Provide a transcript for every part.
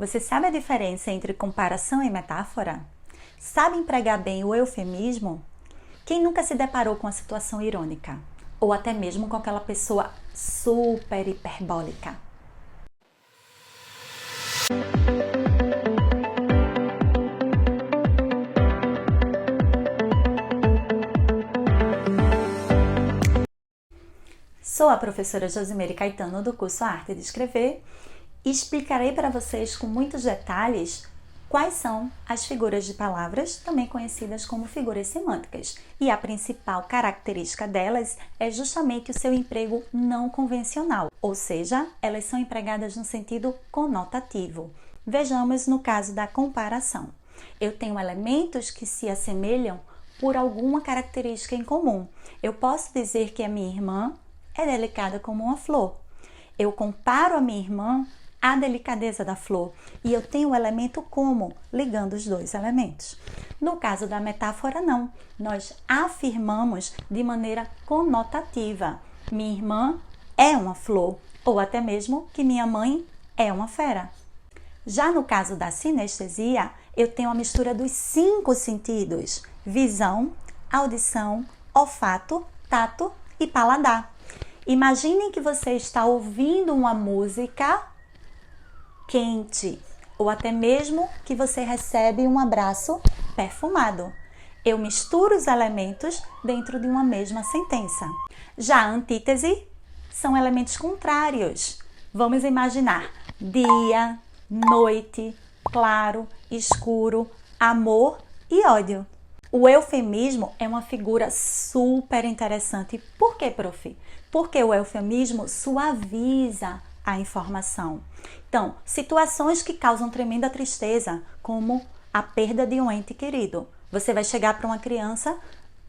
Você sabe a diferença entre comparação e metáfora? Sabe empregar bem o eufemismo? Quem nunca se deparou com uma situação irônica? Ou até mesmo com aquela pessoa super hiperbólica? Sou a professora Josimeire Caetano do curso Arte de Escrever e explicarei para vocês com muitos detalhes quais são as figuras de palavras, também conhecidas como figuras semânticas. E a principal característica delas é justamente o seu emprego não convencional, ou seja, elas são empregadas no sentido conotativo. Vejamos no caso da comparação. Eu tenho elementos que se assemelham por alguma característica em comum. Eu posso dizer que a minha irmã é delicada como uma flor. Eu comparo a minha irmã à delicadeza da flor e eu tenho o elemento como, ligando os dois elementos. No caso da metáfora, não. Nós afirmamos de maneira conotativa. Minha irmã é uma flor, ou até mesmo que minha mãe é uma fera. Já no caso da sinestesia, eu tenho a mistura dos 5 sentidos: visão, audição, olfato, tato e paladar. Imaginem que você está ouvindo uma música quente, ou até mesmo que você recebe um abraço perfumado. Eu misturo os elementos dentro de uma mesma sentença. Já a antítese são elementos contrários. Vamos imaginar dia, noite, claro, escuro, amor e ódio. O eufemismo é uma figura super interessante. Por quê, prof? Porque o eufemismo suaviza a informação. Então, situações que causam tremenda tristeza, como a perda de um ente querido. Você vai chegar para uma criança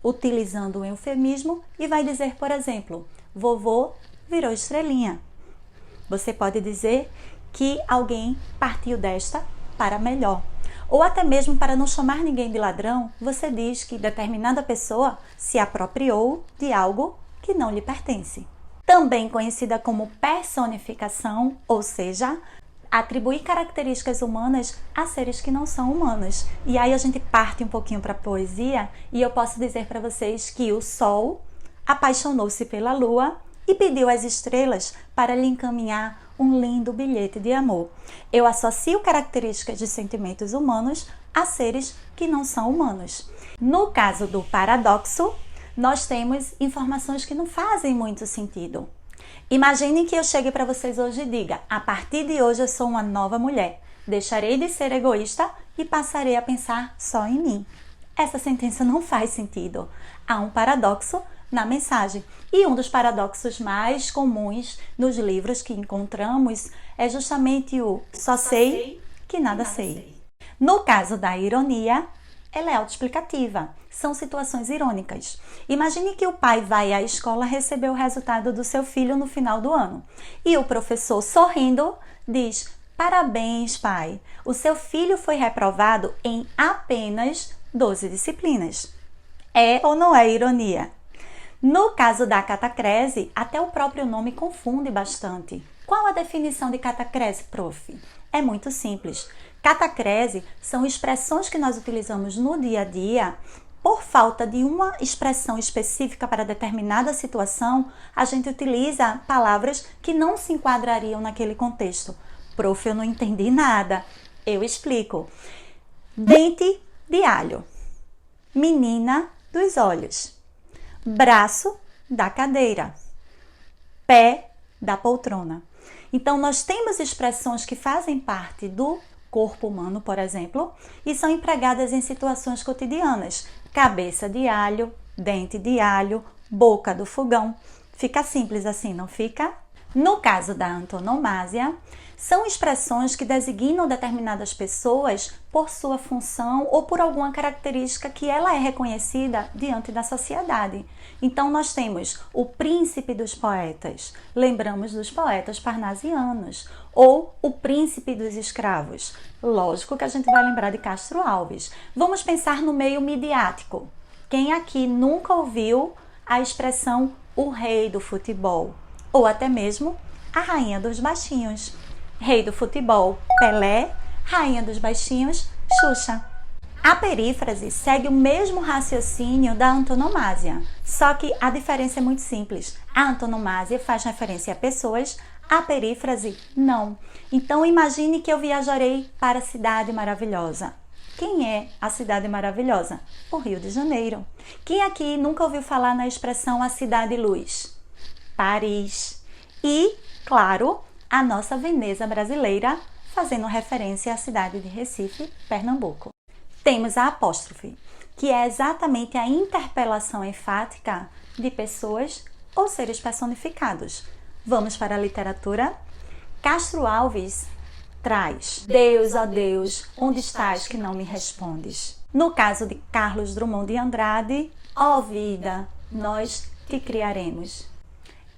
utilizando o eufemismo e vai dizer, por exemplo, vovô virou estrelinha. Você pode dizer que alguém partiu desta para melhor. Ou até mesmo para não chamar ninguém de ladrão, você diz que determinada pessoa se apropriou de algo que não lhe pertence. Também conhecida como personificação, ou seja, atribuir características humanas a seres que não são humanos. E aí a gente parte um pouquinho para a poesia e eu posso dizer para vocês que o sol apaixonou-se pela lua e pediu às estrelas para lhe encaminhar um lindo bilhete de amor. Eu associo características de sentimentos humanos a seres que não são humanos. No caso do paradoxo, nós temos informações que não fazem muito sentido. Imaginem que eu chegue para vocês hoje e diga: a partir de hoje eu sou uma nova mulher, deixarei de ser egoísta e passarei a pensar só em mim. Essa sentença não faz sentido. Há um paradoxo na mensagem. E um dos paradoxos mais comuns nos livros que encontramos é justamente o só sei que nada sei. No caso da ironia, ela é autoexplicativa. São situações irônicas. Imagine que o pai vai à escola receber o resultado do seu filho no final do ano. E o professor, sorrindo, diz: parabéns, pai. O seu filho foi reprovado em apenas 12 disciplinas. É ou não é ironia? No caso da catacrese, até o próprio nome confunde bastante. Qual a definição de catacrese, prof? É muito simples. Catacrese são expressões que nós utilizamos no dia a dia. Por falta de uma expressão específica para determinada situação, a gente utiliza palavras que não se enquadrariam naquele contexto. Prof, eu não entendi nada. Eu explico. Dente de alho. Menina dos olhos. Braço da cadeira, pé da poltrona. Então, nós temos expressões que fazem parte do corpo humano, por exemplo, e são empregadas em situações cotidianas. Cabeça de alho, dente de alho, boca do fogão. Fica simples assim, não fica? No caso da antonomásia, são expressões que designam determinadas pessoas por sua função ou por alguma característica que ela é reconhecida diante da sociedade. Então, nós temos o príncipe dos poetas, lembramos dos poetas parnasianos, ou o príncipe dos escravos. Lógico que a gente vai lembrar de Castro Alves. Vamos pensar no meio midiático. Quem aqui nunca ouviu a expressão o rei do futebol? Ou até mesmo a rainha dos baixinhos. Rei do futebol, Pelé, Rainha dos baixinhos, Xuxa. A perífrase segue o mesmo raciocínio da antonomásia, só que a diferença é muito simples. A antonomásia faz referência a pessoas, a perífrase não. Então imagine que eu viajarei para a cidade maravilhosa. Quem é a cidade maravilhosa? O Rio de Janeiro. Quem aqui nunca ouviu falar na expressão a cidade luz? Paris. E, claro, a nossa Veneza brasileira, fazendo referência à cidade de Recife, Pernambuco. Temos a apóstrofe, que é exatamente a interpelação enfática de pessoas ou seres personificados. Vamos para a literatura? Castro Alves traz: Deus, ó Deus, onde estás que não me respondes? No caso de Carlos Drummond de Andrade, ó vida, nós te criaremos.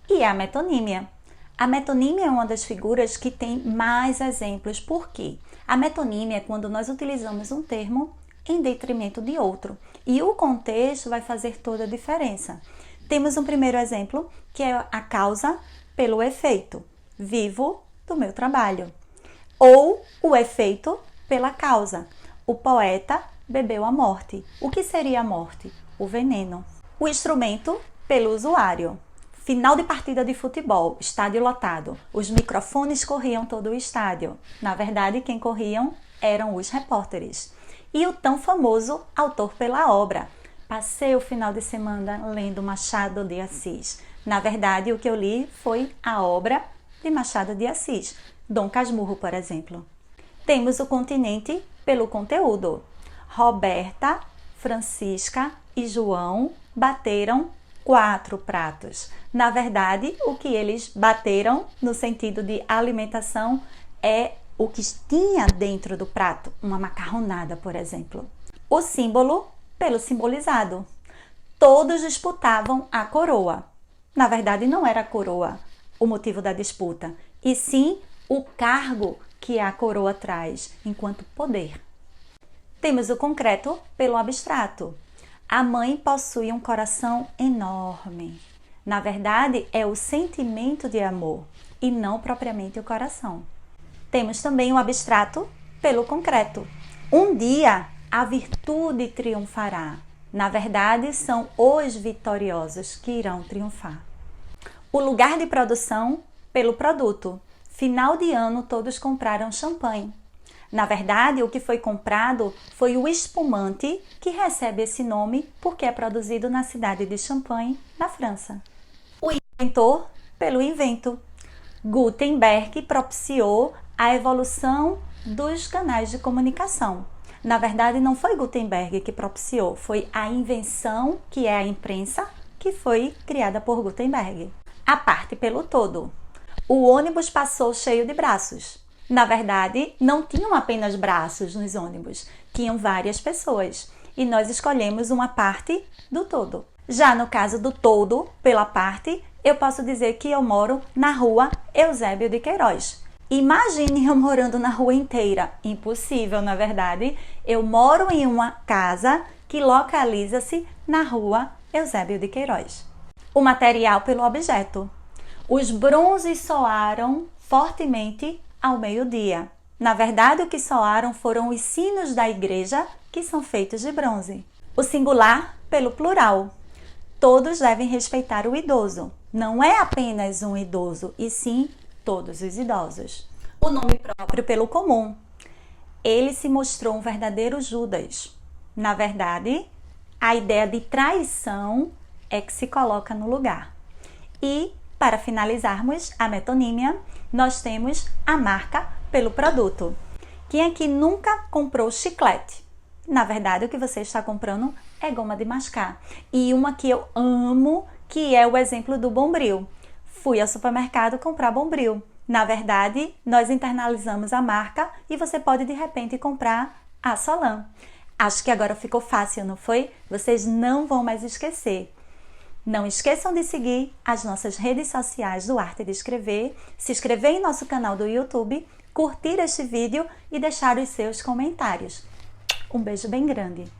E a metonímia. A metonímia é uma das figuras que tem mais exemplos. Por quê? A metonímia é quando nós utilizamos um termo em detrimento de outro. E o contexto vai fazer toda a diferença. Temos um primeiro exemplo, que é a causa pelo efeito. Vivo do meu trabalho. Ou o efeito pela causa. O poeta bebeu a morte. O que seria a morte? O veneno. O instrumento pelo usuário. Final de partida de futebol, estádio lotado. Os microfones corriam todo o estádio. Na verdade, quem corriam eram os repórteres. E o tão famoso autor pela obra. Passei o final de semana lendo Machado de Assis. Na verdade, o que eu li foi a obra de Machado de Assis. Dom Casmurro, por exemplo. Temos o continente pelo conteúdo. Roberta, Francisca e João bateram 4 pratos. Na verdade, o que eles bateram no sentido de alimentação é o que tinha dentro do prato, uma macarronada, por exemplo. O símbolo pelo simbolizado. Todos disputavam a coroa. Na verdade, não era a coroa o motivo da disputa, e sim o cargo que a coroa traz enquanto poder. Temos o concreto pelo abstrato. A mãe possui um coração enorme. Na verdade, é o sentimento de amor e não propriamente o coração. Temos também o abstrato pelo concreto. Um dia a virtude triunfará. Na verdade, são os vitoriosos que irão triunfar. O lugar de produção pelo produto. Final de ano, todos compraram champanhe. Na verdade, o que foi comprado foi o espumante, que recebe esse nome porque é produzido na cidade de Champagne, na França. O inventor pelo invento. Gutenberg propiciou a evolução dos canais de comunicação. Na verdade, não foi Gutenberg que propiciou, foi a invenção, que é a imprensa, que foi criada por Gutenberg. A parte pelo todo. O ônibus passou cheio de braços. Na verdade, não tinham apenas braços nos ônibus, tinham várias pessoas. E nós escolhemos uma parte do todo. Já no caso do todo, pela parte, eu posso dizer que eu moro na rua Eusébio de Queiroz. Imagine eu morando na rua inteira. Impossível, na verdade. Eu moro em uma casa que localiza-se na rua Eusébio de Queiroz. O material pelo objeto. Os bronzes soaram fortemente ao meio-dia. Na verdade, o que soaram foram os sinos da igreja, que são feitos de bronze. O singular pelo plural. Todos devem respeitar o idoso. Não é apenas um idoso, e sim todos os idosos. O nome próprio pelo comum. Ele se mostrou um verdadeiro Judas. Na verdade, a ideia de traição é que se coloca no lugar. E, para finalizarmos a metonímia, nós temos a marca pelo produto. Quem aqui nunca comprou chiclete? Na verdade, o que você está comprando é goma de mascar. E uma que eu amo, que é o exemplo do Bombril. Fui ao supermercado comprar Bombril. Na verdade, nós internalizamos a marca e você pode, de repente, comprar a Solan. Acho que agora ficou fácil, não foi? Vocês não vão mais esquecer. Não esqueçam de seguir as nossas redes sociais do Arte de Escrever, se inscrever em nosso canal do YouTube, curtir este vídeo e deixar os seus comentários. Um beijo bem grande!